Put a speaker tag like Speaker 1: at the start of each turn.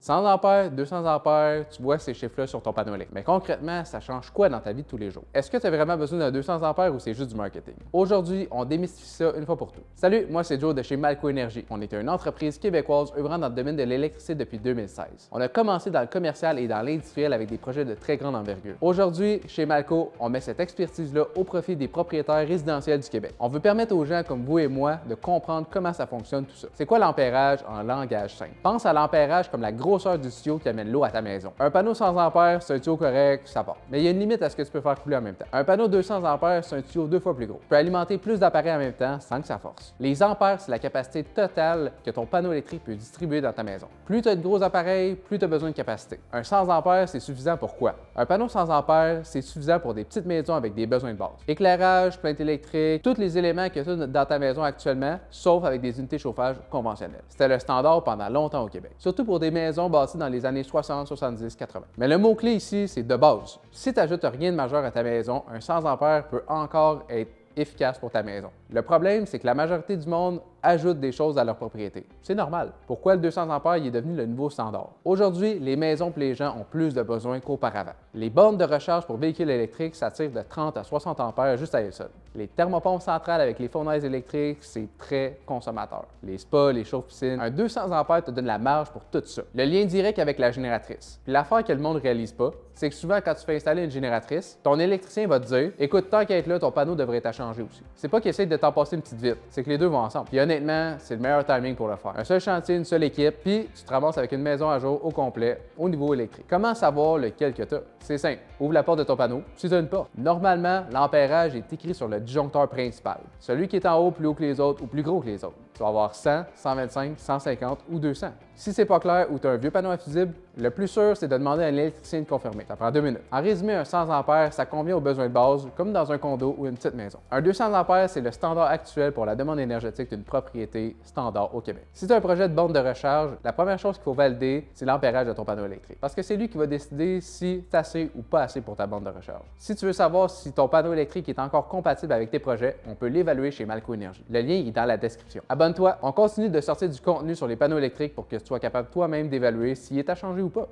Speaker 1: 100 ampères, 200 ampères, tu vois ces chiffres-là sur ton panneau électrique. Mais concrètement, ça change quoi dans ta vie de tous les jours? Est-ce que tu as vraiment besoin d'un 200 ampères ou c'est juste du marketing? Aujourd'hui, on démystifie ça une fois pour toutes. Salut, moi c'est Joe de chez Malco Énergie. On est une entreprise québécoise œuvrant dans le domaine de l'électricité depuis 2016. On a commencé dans le commercial et dans l'industriel avec des projets de très grande envergure. Aujourd'hui, chez Malco, on met cette expertise-là au profit des propriétaires résidentiels du Québec. On veut permettre aux gens comme vous et moi de comprendre comment ça fonctionne tout ça. C'est quoi l'ampérage en langage simple? Pense à l'ampérage comme la grosseur du tuyau qui amène l'eau à ta maison. Un panneau 100 ampères, c'est un tuyau correct, ça part. Mais il y a une limite à ce que tu peux faire couler en même temps. Un panneau 200 ampères, c'est un tuyau 2 fois plus gros. Tu peux alimenter plus d'appareils en même temps sans que ça force. Les ampères, c'est la capacité totale que ton panneau électrique peut distribuer dans ta maison. Plus tu as de gros appareils, plus tu as besoin de capacité. Un 100 ampères, c'est suffisant pour quoi? Un panneau 100 ampères, c'est suffisant pour des petites maisons avec des besoins de base. Éclairage, plainte électrique, tous les éléments que tu as dans ta maison actuellement, sauf avec des unités de chauffage conventionnelles. C'était le standard pendant longtemps au Québec. Surtout pour des maisons bâties dans les années 60, 70, 80. Mais le mot-clé ici, c'est de base. Si tu n'ajoutes rien de majeur à ta maison, un 100 ampères peut encore être efficace pour ta maison. Le problème, c'est que la majorité du monde ajoute des choses à leur propriété. C'est normal. Pourquoi le 200 ampères est devenu le nouveau standard? Aujourd'hui, les maisons et les gens ont plus de besoins qu'auparavant. Les bornes de recharge pour véhicules électriques s'attirent de 30 à 60 ampères juste à elles seules. Les thermopompes centrales avec les fournaises électriques, c'est très consommateur. Les spas, les chauffe-piscines, un 200 ampères te donne la marge pour tout ça. Le lien direct avec la génératrice. Puis l'affaire que le monde ne réalise pas, c'est que souvent quand tu fais installer une génératrice, ton électricien va te dire « Écoute, tant qu'à être là, ton panneau devrait être à changer aussi. » C'est pas qu'il essaie de t'en passer une petite vite, c'est que les deux vont ensemble. Puis honnêtement, c'est le meilleur timing pour le faire. Un seul chantier, une seule équipe, puis tu te ramasses avec une maison à jour au complet, au niveau électrique. Comment savoir lequel que tu as? C'est simple. Ouvre la porte de ton panneau, si tu as une porte. Normalement, l'ampérage est écrit sur le disjoncteur principal. Celui qui est en haut, plus haut que les autres ou plus gros que les autres. Tu vas avoir 100, 125, 150 ou 200. Si c'est pas clair ou tu as un vieux panneau infusible, le plus sûr, c'est de demander à un électricien de confirmer. Ça prend 2 minutes. En résumé, un 100 ampères, ça convient aux besoins de base, comme dans un condo ou une petite maison. Un 200 ampères, c'est le standard actuel pour la demande énergétique d'une propriété standard au Québec. Si tu as un projet de borne de recharge, la première chose qu'il faut valider, c'est l'ampérage de ton panneau électrique. Parce que c'est lui qui va décider si tu as assez ou pas assez pour ta borne de recharge. Si tu veux savoir si ton panneau électrique est encore compatible avec tes projets, on peut l'évaluer chez Malco Énergie. Le lien est dans la description. Abonne-toi, on continue de sortir du contenu sur les panneaux électriques pour que tu sois capable toi-même d'évaluer s'il est à changer ou pas.